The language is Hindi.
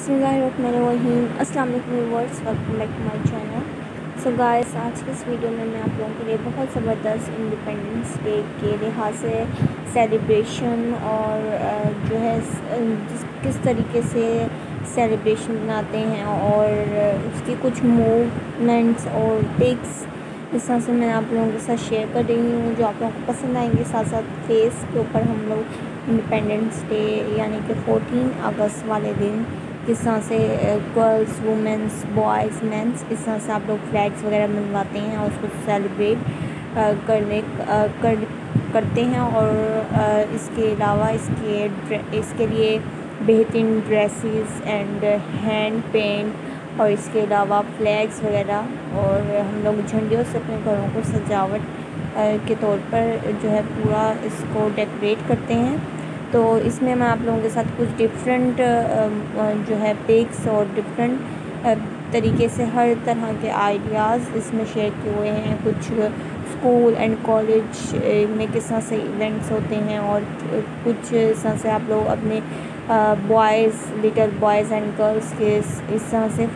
बिस्मिल्लाहिर्रहमानिर्रहीम। अस्सलाम वालेकुम viewers, welcome back to my channel. So guys, आज की इस वीडियो में मैं आप लोगों के लिए बहुत ज़बरदस्त इंडिपेंडेंस डे के लिहाज से सेलिब्रेशन और जो है किस तरीके से सेलिब्रेशन बनाते हैं और उसकी कुछ मूवमेंट्स और पिक्स इस तरह से मैं आप लोगों के साथ शेयर कर रही हूँ जो आप लोगों को पसंद आएंगे। साथ साथ फेस के ऊपर हम लोग इंडिपेंडेंस डे यानी कि 14 अगस्त वाले दिन किस तरह से गर्ल्स, वुमेंस, बॉयज़, मेंस इस तरह से आप लोग फ्लैग्स वगैरह मनवाते हैं और उसको सेलिब्रेट करते हैं। और इसके अलावा इसके लिए बेहतरीन ड्रेसेस एंड हैंड पेंट और इसके अलावा फ्लैग्स वगैरह और हम लोग झंडियों से अपने घरों को सजावट के तौर पर जो है पूरा इसको डेकोरेट करते हैं। तो इसमें मैं आप लोगों के साथ कुछ डिफरेंट जो है पिक्स और डिफरेंट तरीके से हर तरह के आइडियाज़ इसमें शेयर किए हुए हैं। कुछ स्कूल एंड कॉलेज में किस तरह से इवेंट्स होते हैं और कुछ इस तरह से आप लोग अपने लिटिल बॉयज़ एंड गर्ल्स के इस तरह से